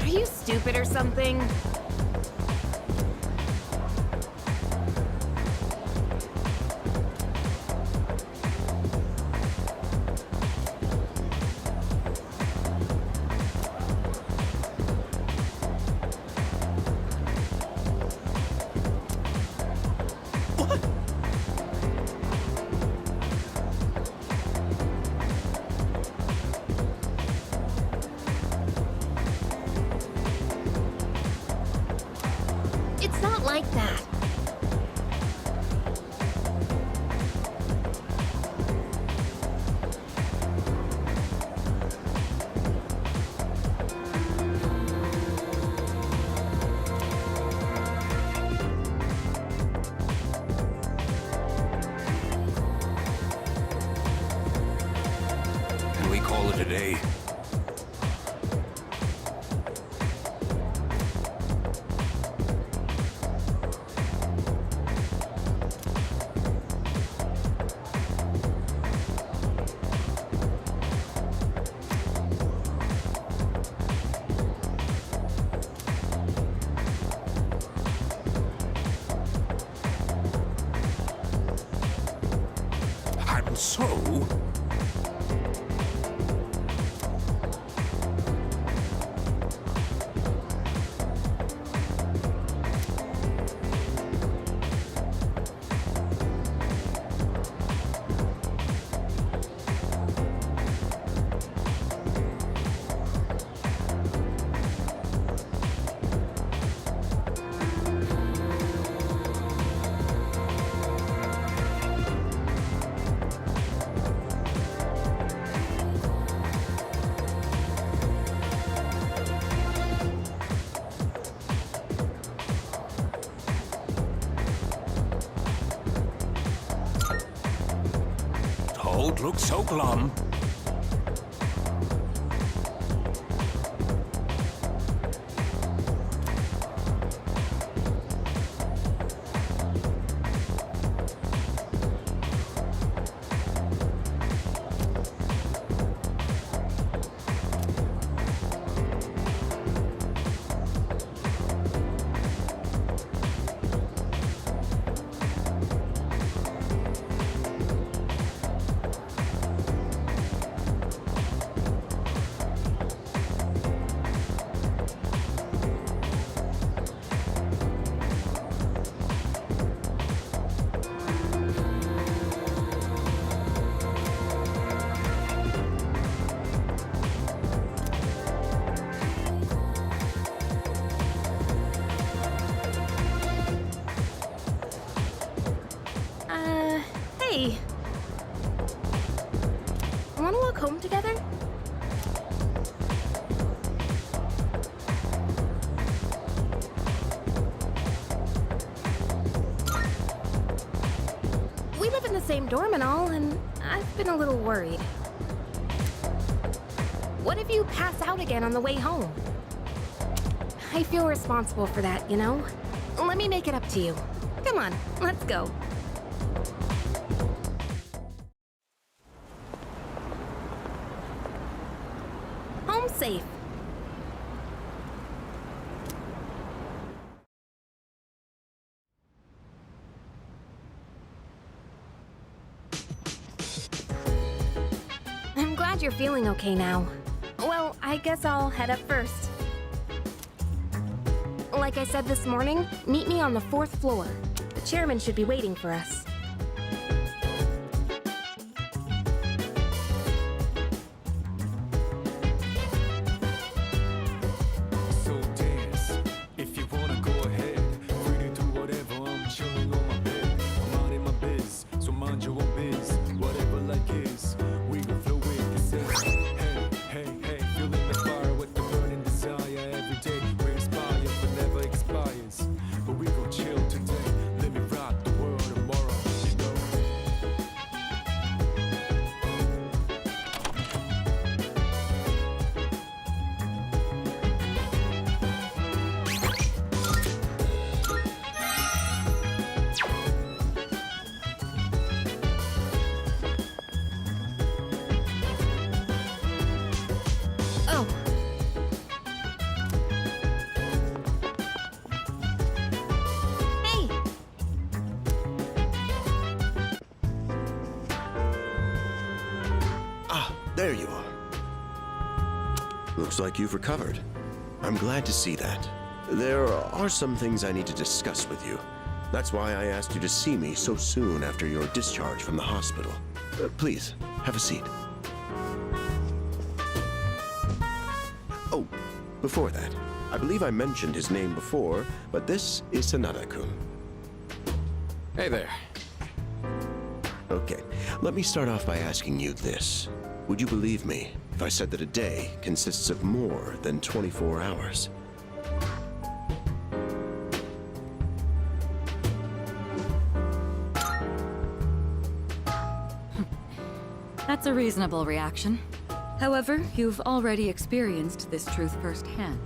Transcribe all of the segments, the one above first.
Are you stupid or something? It's not like that. Can we call it a day? I'm so... Toad looks so glum. Hey. Wanna walk home together? We live in the same dorm and all, and I've been a little worried. What if you pass out again on the way home? I feel responsible for that, you know? Let me make it up to you. Come on, let's go. Home safe. I'm glad you're feeling okay now. Well, I guess I'll head up first. Like I said this morning, meet me on the 4th floor. The chairman should be waiting for us. So dance, if you wanna go ahead. Free to do whatever, I'm chilling on my bed. I'm out in my biz, so mind your own biz. Whatever like is, we gon' flow with the sense. Hey, hey, hey, feeling the fire with the burning desire every day. We're inspired but never expires. But we gon' chill today, let me rock the world tomorrow. There you are. Looks like you've recovered. I'm glad to see that. There are some things I need to discuss with you. That's why I asked you to see me so soon after your discharge from the hospital. Please, have a seat. Oh, before that, I believe I mentioned his name before, but this is Sanada-kun. Hey there. Okay, let me start off by asking you this. Would you believe me if I said that a day consists of more than 24 hours? That's a reasonable reaction. However, you've already experienced this truth firsthand.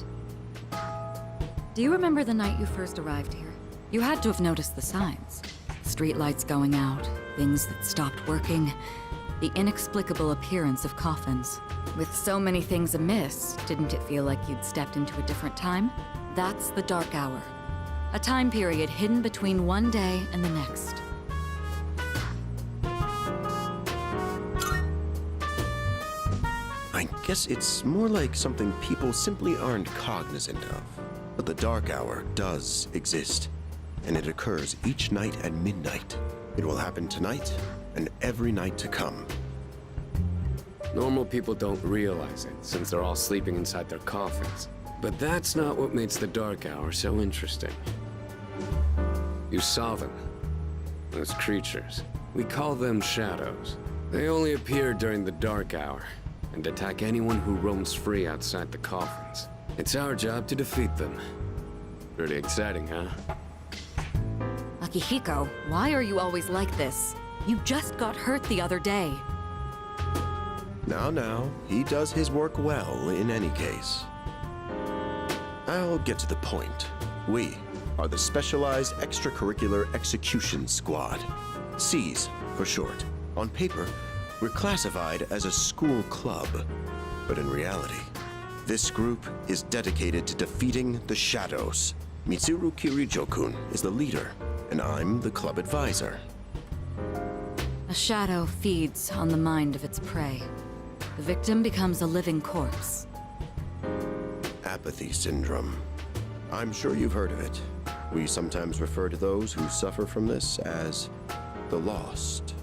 Do you remember the night you first arrived here? You had to have noticed the signs. Streetlights going out, things that stopped working, the inexplicable appearance of coffins. With so many things amiss, didn't it feel like you'd stepped into a different time? That's the Dark Hour. A time period hidden between one day and the next. I guess it's more like something people simply aren't cognizant of. But the Dark Hour does exist, and it occurs each night at midnight. It will happen tonight and every night to come. Normal people don't realize it, since they're all sleeping inside their coffins. But that's not what makes the Dark Hour so interesting. You saw them. Those creatures. We call them shadows. They only appear during the Dark Hour, and attack anyone who roams free outside the coffins. It's our job to defeat them. Pretty exciting, huh? Akihiko, why are you always like this? You just got hurt the other day. Now, he does his work well in any case. I'll get to the point. We are the Specialized Extracurricular Execution Squad. SEAS, for short. On paper, we're classified as a school club. But in reality, this group is dedicated to defeating the Shadows. Mitsuru Kirijo-kun is the leader, and I'm the club advisor. A shadow feeds on the mind of its prey. The victim becomes a living corpse. Apathy syndrome. I'm sure you've heard of it. We sometimes refer to those who suffer from this as the lost.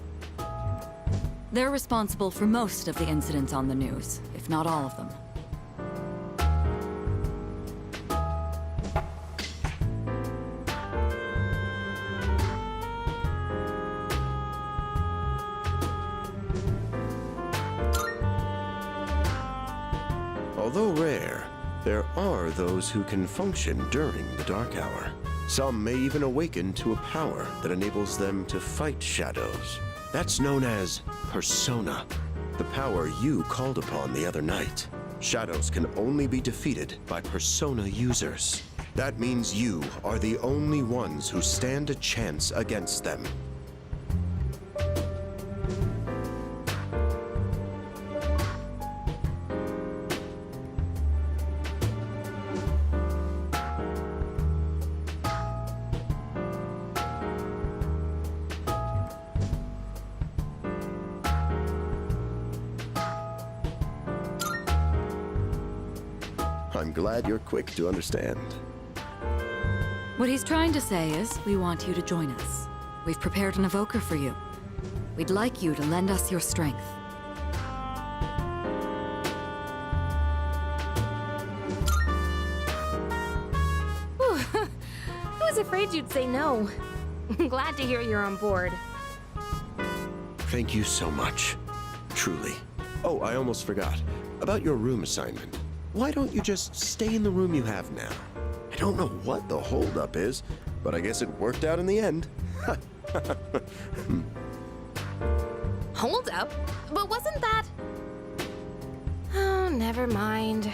They're responsible for most of the incidents on the news, if not all of them. Although rare, there are those who can function during the Dark Hour. Some may even awaken to a power that enables them to fight shadows. That's known as Persona, the power you called upon the other night. Shadows can only be defeated by Persona users. That means you are the only ones who stand a chance against them. I'm glad you're quick to understand. What he's trying to say is, we want you to join us. We've prepared an evoker for you. We'd like you to lend us your strength. I was afraid you'd say no. I'm glad to hear you're on board. Thank you so much. Truly. Oh, I almost forgot. About your room assignment. Why don't you just stay in the room you have now? I don't know what the holdup is, but I guess it worked out in the end. Hold up? But wasn't that... Oh, never mind.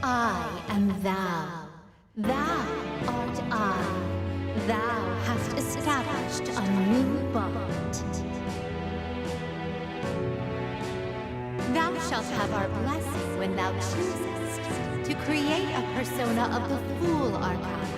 I am thou. Thou art I. established a new bond. Thou shalt have our blessing when thou choosest to create a persona of the Fool Arcana.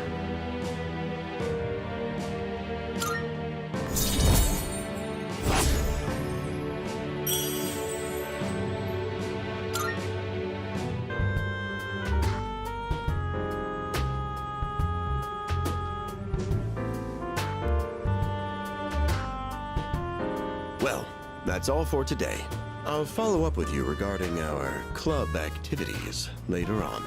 Well, that's all for today. I'll follow up with you regarding our club activities later on.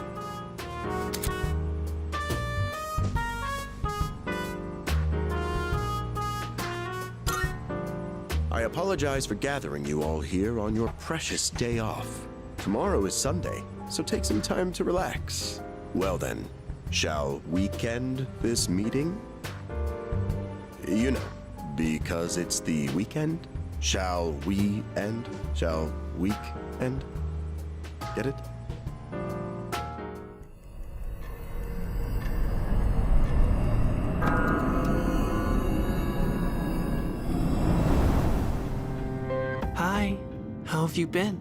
I apologize for gathering you all here on your precious day off. Tomorrow is Sunday, so take some time to relax. Well then, shall weekend this meeting? You know, because it's the weekend? Shall we end? Shall week end? Get it? Hi, how have you been?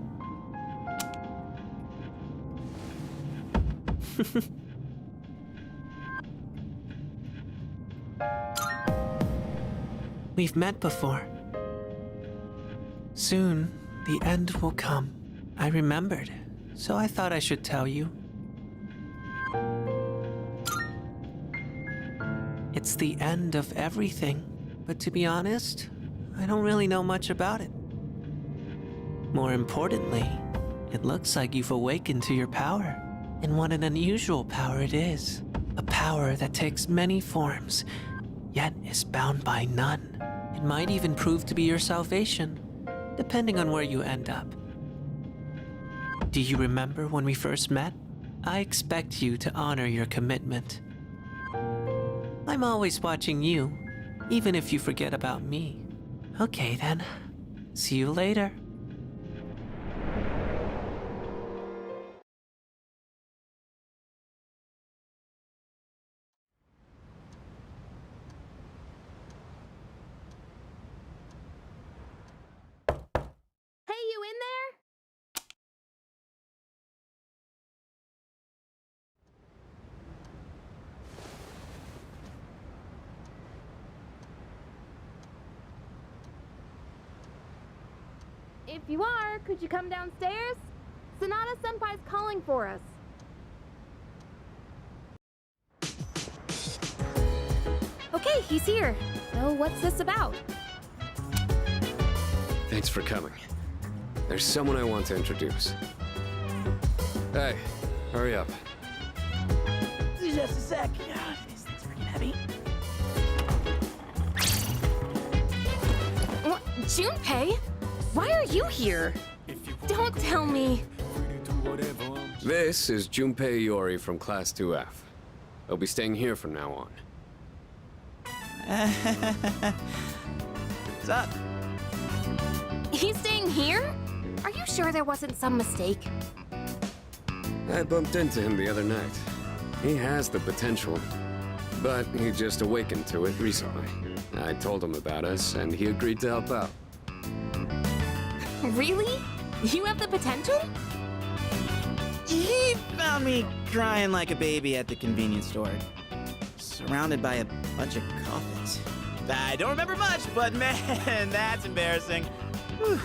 We've met before. Soon, the end will come. I remembered, so I thought I should tell you. It's the end of everything, but to be honest, I don't really know much about it. More importantly, it looks like you've awakened to your power. And what an unusual power it is. A power that takes many forms, yet is bound by none. It might even prove to be your salvation, depending on where you end up. Do you remember when we first met? I expect you to honor your commitment. I'm always watching you, even if you forget about me. Okay then, see you later. Hey, you in there? If you are, could you come downstairs? Sonata Senpai's calling for us. Okay, he's here. So what's this about? Thanks for coming. There's someone I want to introduce. Hey, hurry up. Just a sec. This thing's freaking heavy. What? Junpei? Why are you here? Don't tell me. This is Junpei Iori from Class 2F. He'll be staying here from now on. What's up? He's staying here? Are you sure there wasn't some mistake? I bumped into him the other night. He has the potential, but he just awakened to it recently. I told him about us, and he agreed to help out. Really? You have the potential? He found me crying like a baby at the convenience store, surrounded by a bunch of coffins. I don't remember much, but man, that's embarrassing. Whew.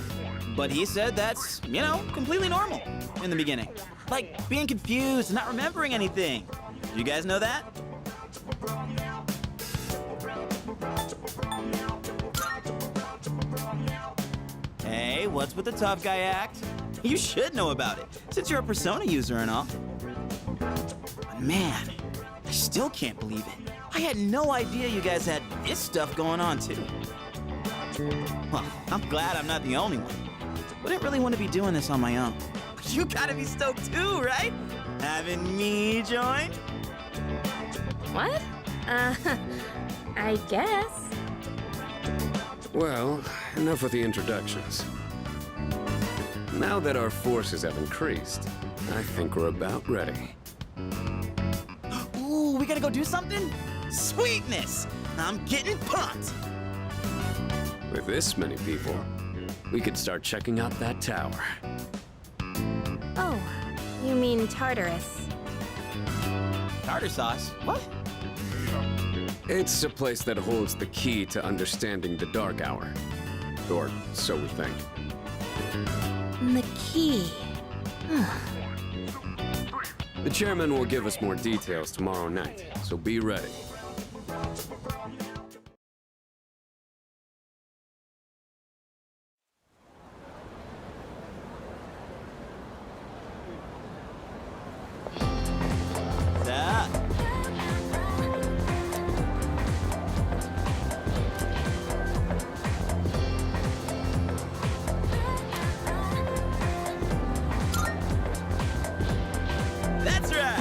But he said that's, completely normal in the beginning. Like being confused and not remembering anything. You guys know that? Hey, what's with the tough guy act? You should know about it, since you're a Persona user and all. But man, I still can't believe it. I had no idea you guys had this stuff going on, too. Well, I'm glad I'm not the only one. Wouldn't really want to be doing this on my own. You gotta be stoked too, right? Having me join? What? I guess. Well, enough with the introductions. Now that our forces have increased, I think we're about ready. Ooh, we gotta go do something? Sweetness! I'm getting pumped! With this many people, we could start checking out that tower. Oh, you mean Tartarus. Tartar sauce? What? It's a place that holds the key to understanding the Dark Hour. Or so we think. The key. The chairman will give us more details tomorrow night, so be ready. That. That's right.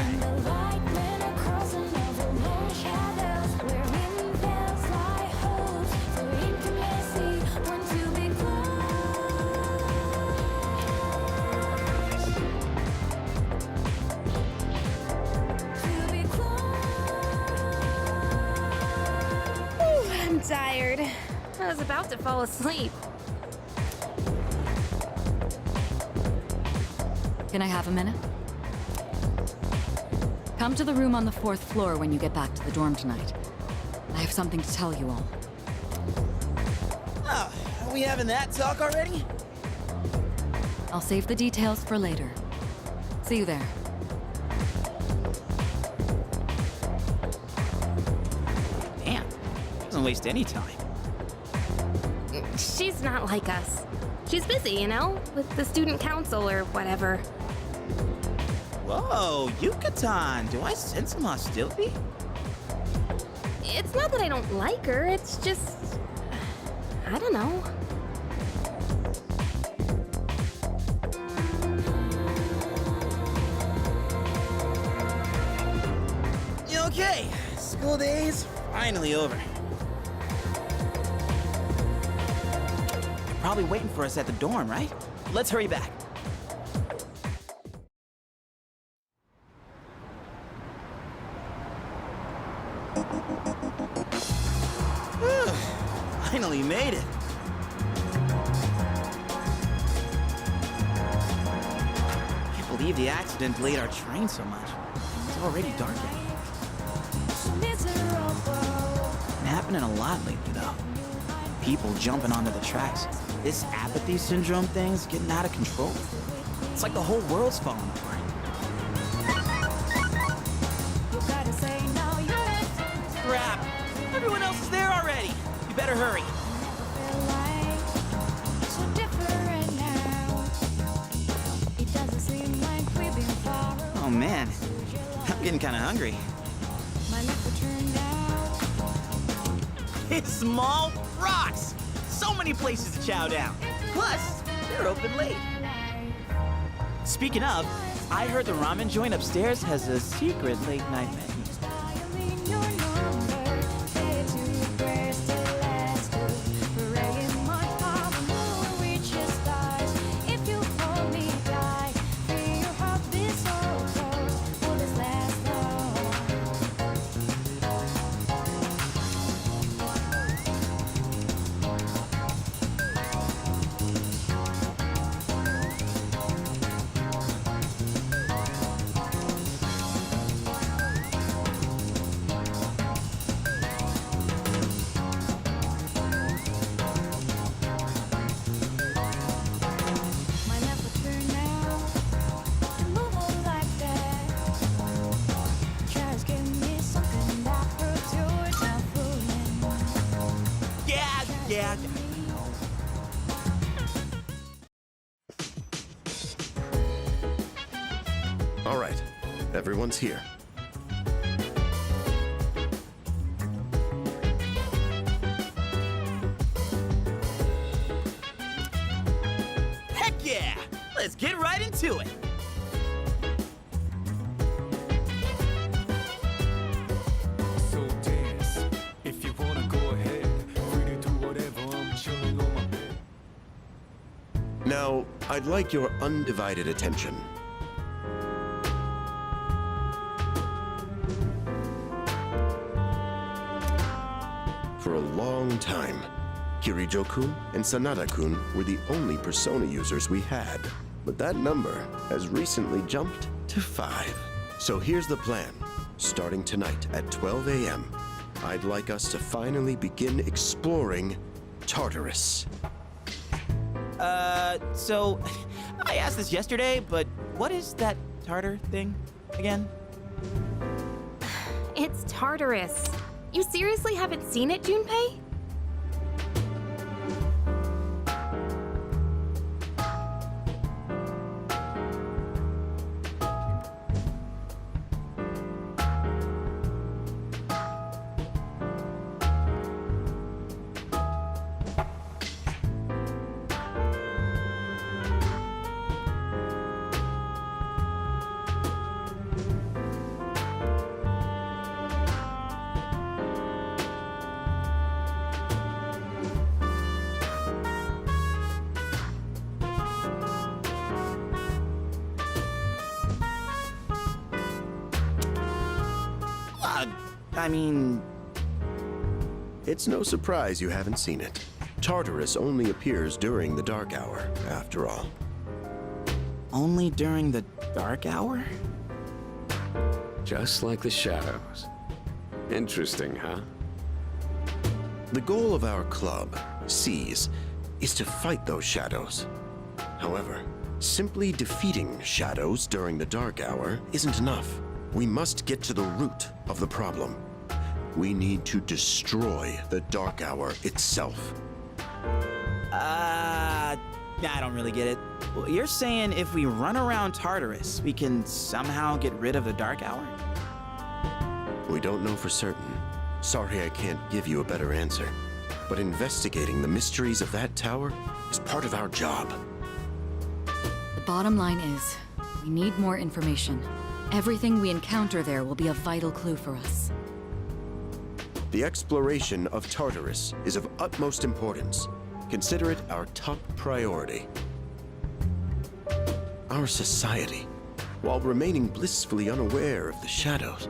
I'm tired. I was about to fall asleep. Can I have a minute? Come to the room on the 4th floor when you get back to the dorm tonight. I have something to tell you all. Oh, are we having that talk already? I'll save the details for later. See you there. Damn. Doesn't waste any time. She's not like us. She's busy, you know, with the student council or whatever. Whoa, Yucatan. Do I sense some hostility? It's not that I don't like her, it's just... I don't know. Okay, school day's finally over. You're probably waiting for us at the dorm, right? Let's hurry back. Finally made it. Can't believe the accident delayed our train so much. It's already dark out. Been happening a lot lately, though. People jumping onto the tracks. This apathy syndrome thing's getting out of control. It's like the whole world's falling apart. Crap! Everyone else is there already. You better hurry. Oh man, I'm getting kind of hungry. It's Small Rocks! So many places to chow down. Plus, they're open late. Speaking of, I heard the ramen joint upstairs has a secret late night menu. Yeah. All right, everyone's here. Heck yeah! Let's get right into it. So dance. If you wanna go ahead, free to do whatever. I'm chilling on my bed. Now, I'd like your undivided attention. For a long time, Kirijo-kun and Sanada-kun were the only Persona users we had, but that number has recently jumped to 5. So here's the plan. Starting tonight at 12 a.m., I'd like us to finally begin exploring Tartarus. So I asked this yesterday, but what is that Tartar thing again? It's Tartarus. You seriously haven't seen it, Junpei? I mean, It's no surprise you haven't seen it. Tartarus only appears during the dark hour, after all. only during the dark hour? Just like the shadows. Interesting, huh? The goal of our club, Seize, is to fight those shadows. However, simply defeating shadows during the dark hour isn't enough. We must get to the root of the problem. We need to destroy the dark hour itself. I don't really get it. Well, you're saying if we run around Tartarus, we can somehow get rid of the dark hour? We don't know for certain. Sorry I can't give you a better answer. But investigating the mysteries of that tower is part of our job. The bottom line is, we need more information. Everything we encounter there will be a vital clue for us. The exploration of Tartarus is of utmost importance. Consider it our top priority. Our society, while remaining blissfully unaware of the shadows,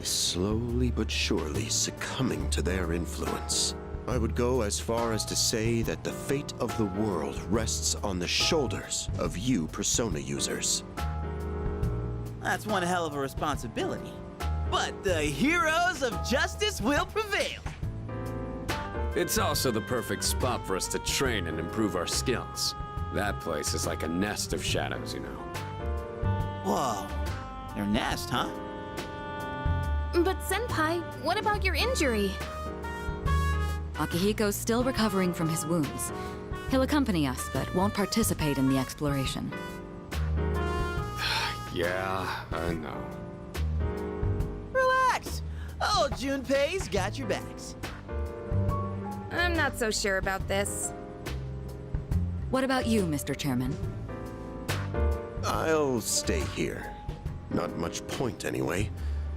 is slowly but surely succumbing to their influence. I would go as far as to say that the fate of the world rests on the shoulders of you Persona users. That's one hell of a responsibility. But the heroes of justice will prevail. It's also the perfect spot for us to train and improve our skills. That place is like a nest of shadows, you know. Whoa, their nest, huh? But Senpai, what about your injury? Akihiko's still recovering from his wounds. He'll accompany us, but won't participate in the exploration. Yeah, I know. Relax. Oh, Junpei's got your backs. I'm not so sure about this. What about you, Mr. Chairman? I'll stay here. Not much point anyway,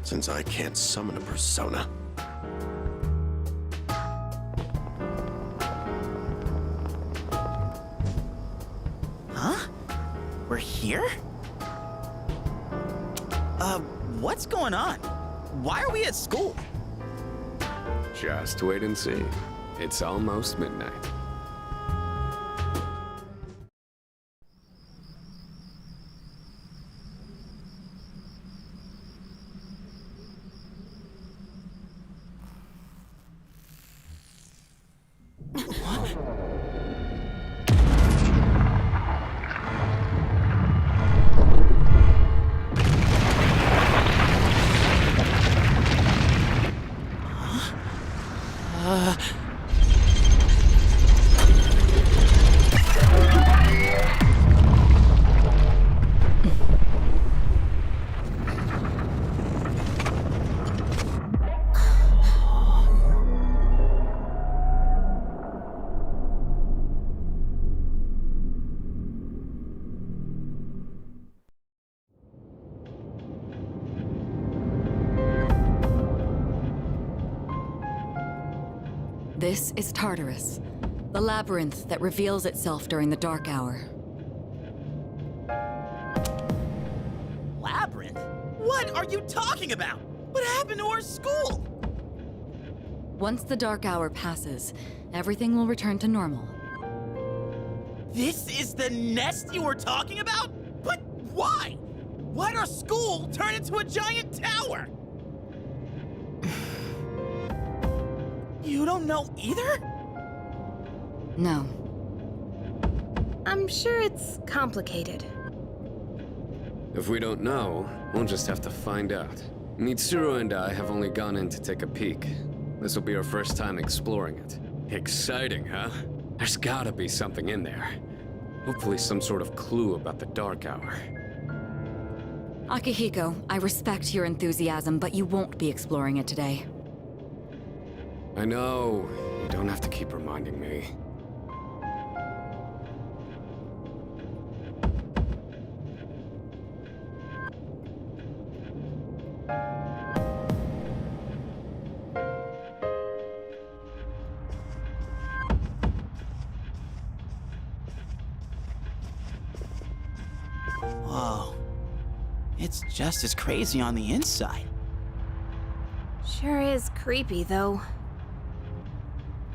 since I can't summon a persona. Huh? We're here? What's going on? Why are we at school? Just wait and see. It's almost midnight. This is Tartarus, the labyrinth that reveals itself during the dark hour. Labyrinth? What are you talking about? What happened to our school? Once the dark hour passes, everything will return to normal. This is the nest you were talking about? But why? Why'd our school turn into a giant tower? You don't know either? No. I'm sure it's complicated. If we don't know, we'll just have to find out. Mitsuru and I have only gone in to take a peek. This will be our first time exploring it. Exciting, huh? There's gotta be something in there. Hopefully some sort of clue about the Dark Hour. Akihiko, I respect your enthusiasm, but you won't be exploring it today. I know. You don't have to keep reminding me. Whoa. It's just as crazy on the inside. Sure is creepy, though.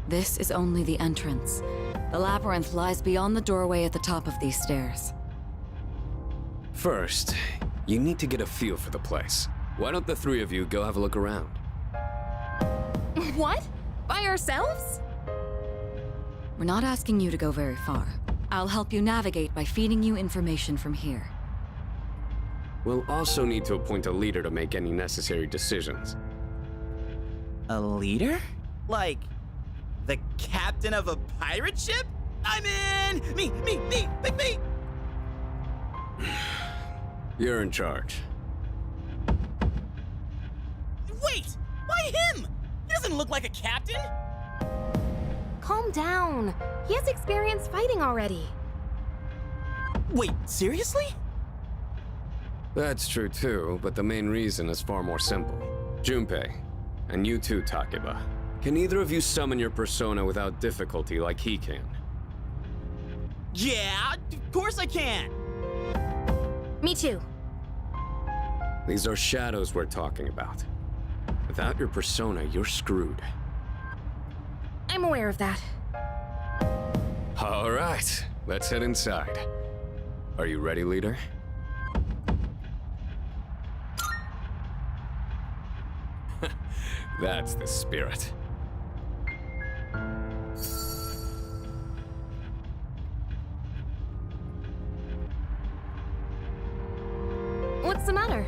This is only the entrance. The labyrinth lies beyond the doorway at the top of these stairs. First, you need to get a feel for the place. Why don't the three of you go have a look around? What? By ourselves? We're not asking you to go very far. I'll help you navigate by feeding you information from here. We'll also need to appoint a leader to make any necessary decisions. A leader? Like, the captain of a pirate ship? I'm in! Me! Pick me! You're in charge. Wait! Why him? He doesn't look like a captain! Calm down. He has experience fighting already. Wait, seriously? That's true too, but the main reason is far more simple. Junpei, and you too, Takeba. Can either of you summon your persona without difficulty like he can? Yeah, of course I can! Me too. These are shadows we're talking about. Without your persona, you're screwed. I'm aware of that. All right, let's head inside. Are you ready, leader? That's the spirit. What's the matter?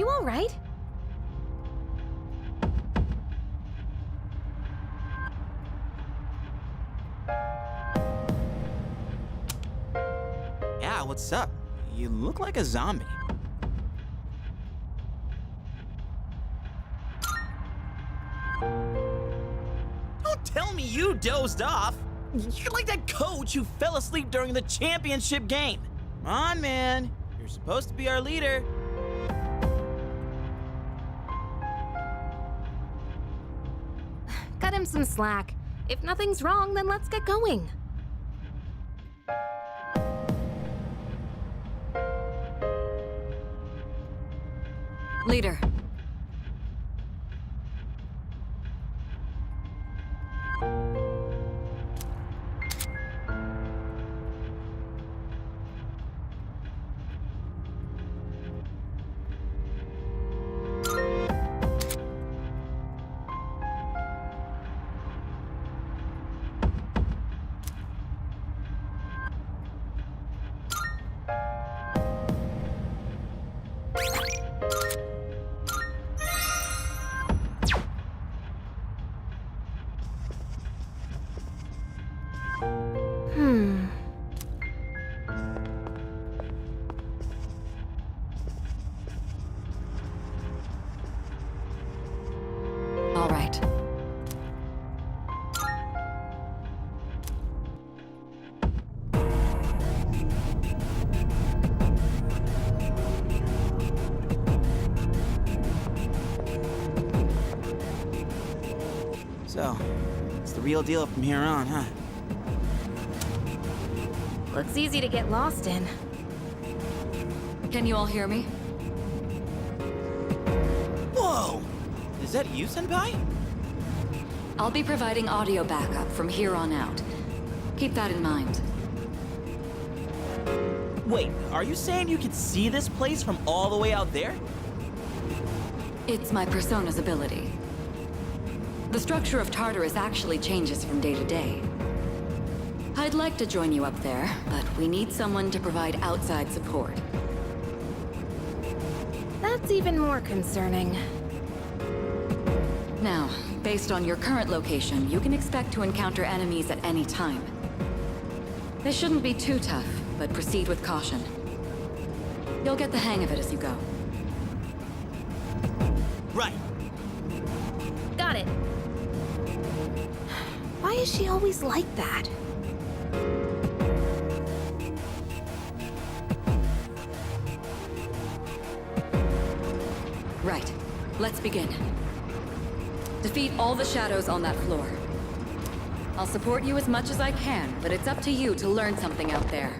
you all right? Yeah, what's up? You look like a zombie. Don't tell me you dozed off. You're like that coach who fell asleep during the championship game. Come on, man. You're supposed to be our leader. Cut him some slack. If nothing's wrong, then let's get going. Leader. All right. So, it's the real deal from here on, huh? Looks easy to get lost in. Can you all hear me? Whoa! Is that you, Senpai? I'll be providing audio backup from here on out. Keep that in mind. Wait, are you saying you can see this place from all the way out there? It's my persona's ability. The structure of Tartarus actually changes from day to day. I'd like to join you up there, but we need someone to provide outside support. That's even more concerning. Now, based on your current location, you can expect to encounter enemies at any time. They shouldn't be too tough, but proceed with caution. You'll get the hang of it as you go. Right. Got it. Why is she always like that? Right. Let's begin. Defeat all the shadows on that floor. I'll support you as much as I can, but it's up to you to learn something out there.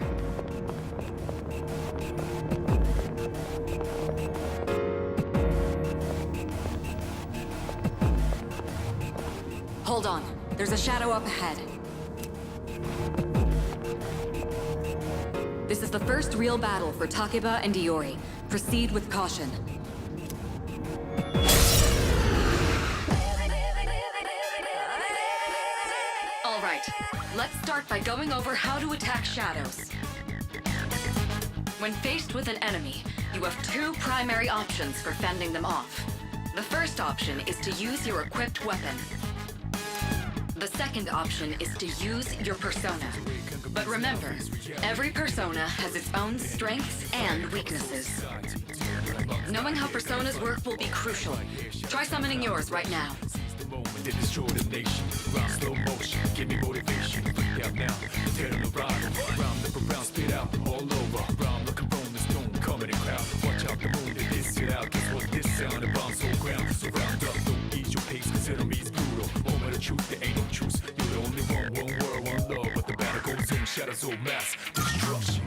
Hold on. There's a shadow up ahead. This is the first real battle for Takeba and Iori. Proceed with caution. All right. Let's start by going over how to attack shadows. When faced with an enemy, you have two primary options for fending them off. The first option is to use your equipped weapon. The second option is to use your persona. But remember, every persona has its own strengths and weaknesses. Knowing how personas work will be crucial. Try summoning yours right now. They destroy the nation. Round slow motion, give me motivation. Freak out now, tear them around. Round up around, spit out all over. Round like a rolling stone, come in the crowd. Watch out the moon, they diss it out. Guess what this sound about so ground. So round up, don't ease your pace, cause enemy's brutal. Moment of truth, there ain't no truce. You're the only one world, one love. But the battle goes in, shadows all mass destruction.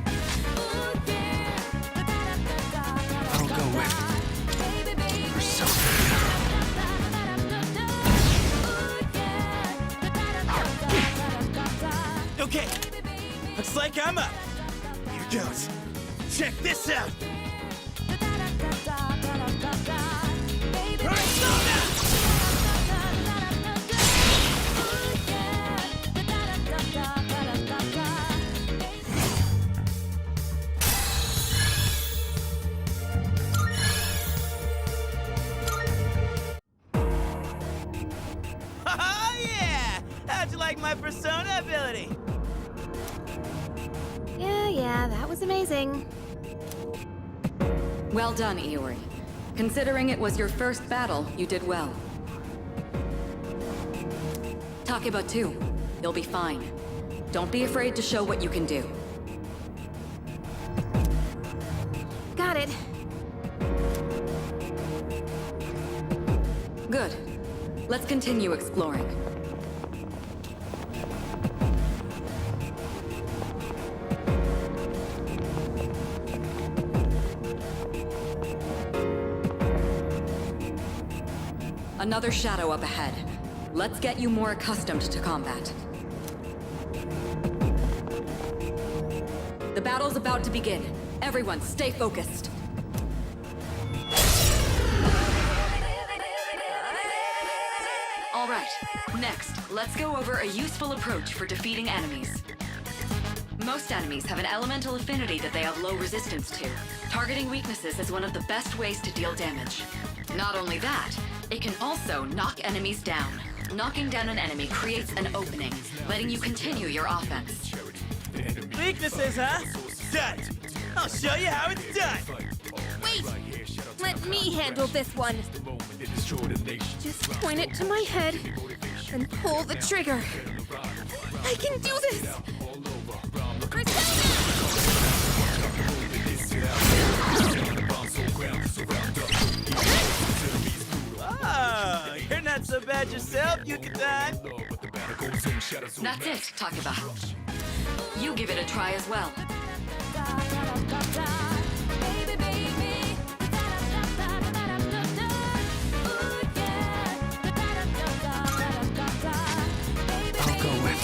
I'll go with Persona. Okay, looks like I'm up. Here goes. Check this out. Persona! that ability! Yeah, that was amazing. Well done, Iori. Considering it was your first battle, you did well. Takeba too. You'll be fine. Don't be afraid to show what you can do. Got it. Good. Let's continue exploring. Another shadow up ahead. Let's get you more accustomed to combat. The battle's about to begin. Everyone, stay focused. All right, next, let's go over a useful approach for defeating enemies. Most enemies have an elemental affinity that they have low resistance to. Targeting weaknesses is one of the best ways to deal damage. Not only that, it can also knock enemies down. Knocking down an enemy creates an opening, letting you continue your offense. Weaknesses, huh? Done! I'll show you how it's done! Wait! Let me handle this one. Just point it to my head and pull the trigger. I can do this! Oh, you're not so bad yourself, Yuka-tan! That's it, Takeba. You give it a try as well. I'll go with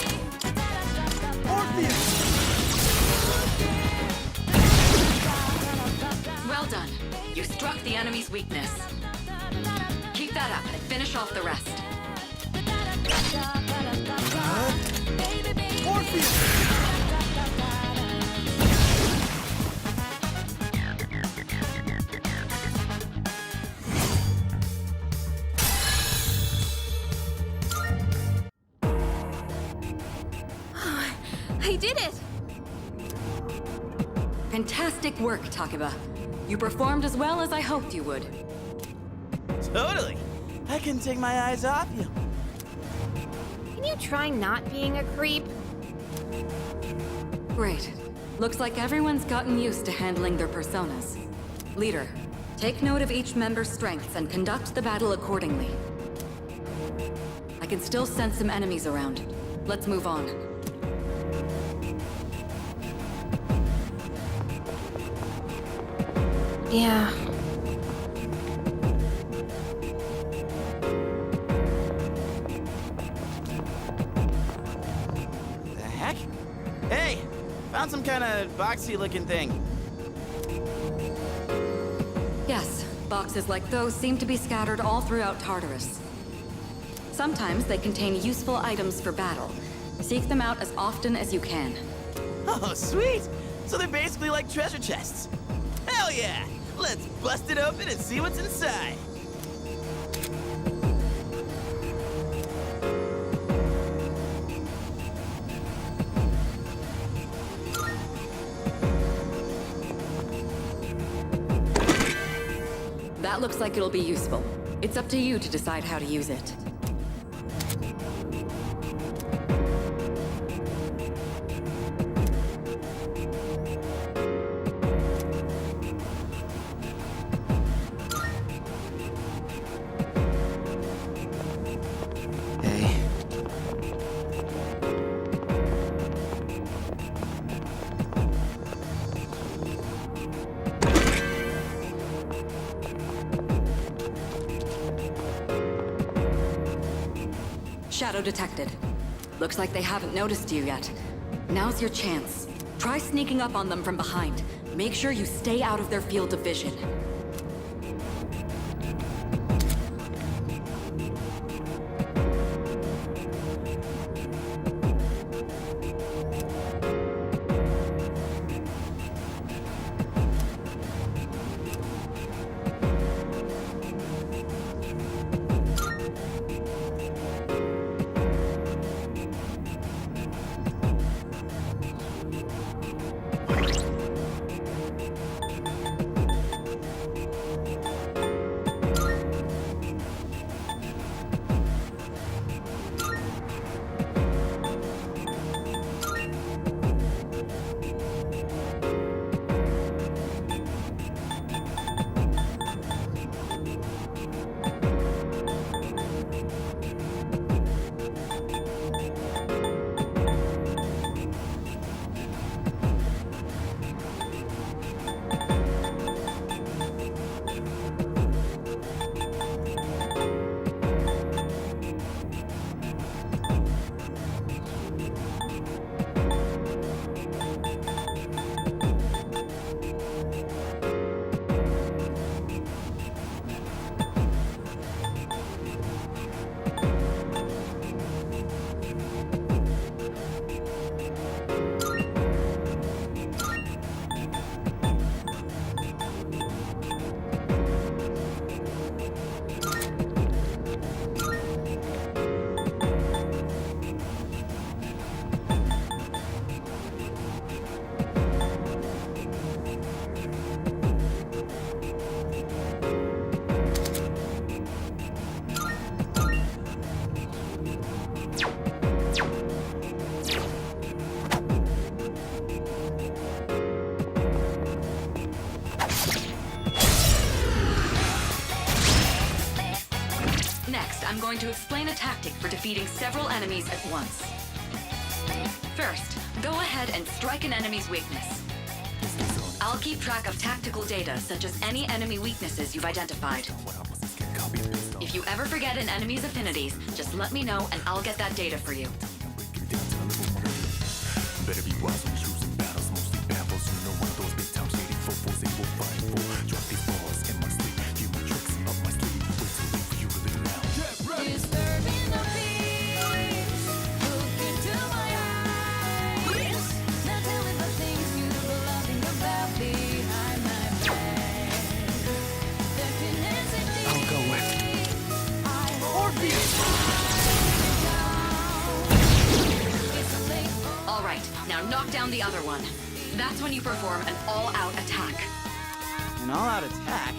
Well done. You struck the enemy's weakness. Keep that up and finish off the rest. I did it! Fantastic work, Takeba. You performed as well as I hoped you would. Totally! I couldn't take my eyes off you. Can you try not being a creep? Great. Looks like everyone's gotten used to handling their personas. Leader, take note of each member's strengths and conduct the battle accordingly. I can still sense some enemies around. Let's move on. Yeah. The heck? Hey! Found some kind of boxy looking thing. Yes, boxes like those seem to be scattered all throughout Tartarus. Sometimes they contain useful items for battle. Seek them out as often as you can. Oh, sweet! So they're basically like treasure chests. Hell yeah! Let's bust it open and see what's inside. That looks like it'll be useful. It's up to you to decide how to use it. Hey. Shadow detected. Looks like they haven't noticed you yet. Now's your chance. Try sneaking up on them from behind. Make sure you stay out of their field of vision. going to explain a tactic for defeating several enemies at once. First, go ahead and strike an enemy's weakness. I'll keep track of tactical data, such as any enemy weaknesses you've identified. If you ever forget an enemy's affinities, just let me know and I'll get that data for you. Better be wise when choosing battles, mostly babbles. You know one of those big time shady fofos they will fight for. Drop these balls in my sleep, few more tricks up my sleeve. Wait till late for you to live it out. Get ready. Disturbing the peace. Look into my eyes. Now tell me the things you were loving about behind my back. There can hesitate. I'll go with. All right, now knock down the other one. That's when you perform an all-out attack. An all-out attack?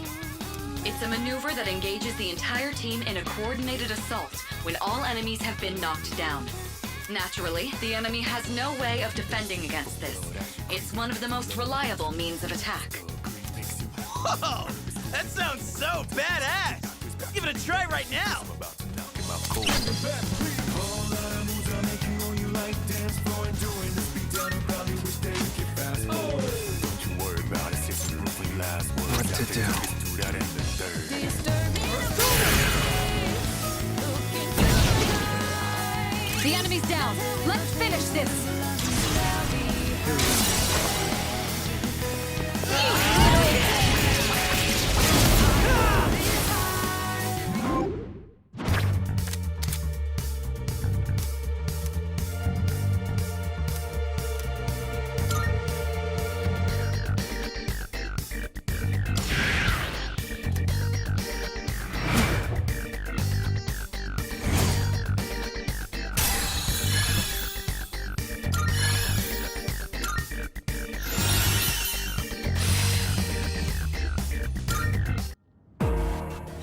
It's a maneuver that engages the entire team in a coordinated assault when all enemies have been knocked down. Naturally, the enemy has no way of defending against this. It's one of the most reliable means of attack. Whoa! That sounds so badass! Let's give it a try right now! What to do? The enemy's down. Let's finish this.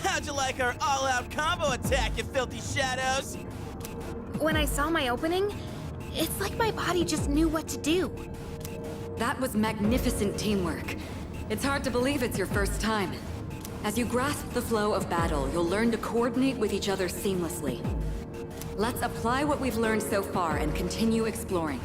How'd you like our all-out combo attack, you filthy shadows? When I saw my opening, it's like my body just knew what to do. That was magnificent teamwork. It's hard to believe it's your first time. As you grasp the flow of battle, you'll learn to coordinate with each other seamlessly. Let's apply what we've learned so far and continue exploring.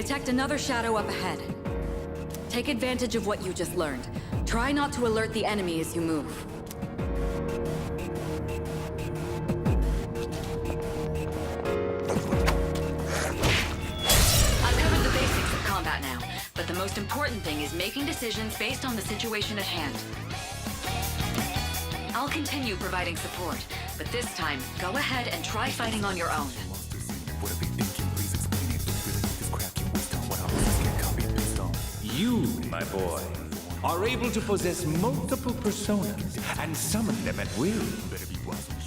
detect another shadow up ahead. Take advantage of what you just learned. Try not to alert the enemy as you move. I've covered the basics of combat now, but the most important thing is making decisions based on the situation at hand. I'll continue providing support, but this time, go ahead and try fighting on your own. What are they thinking? Please explain it. Don't really need this crap. You waste on what else get copy and paste on. You, my boy, are able to possess multiple personas and summon them at will. Better be wise.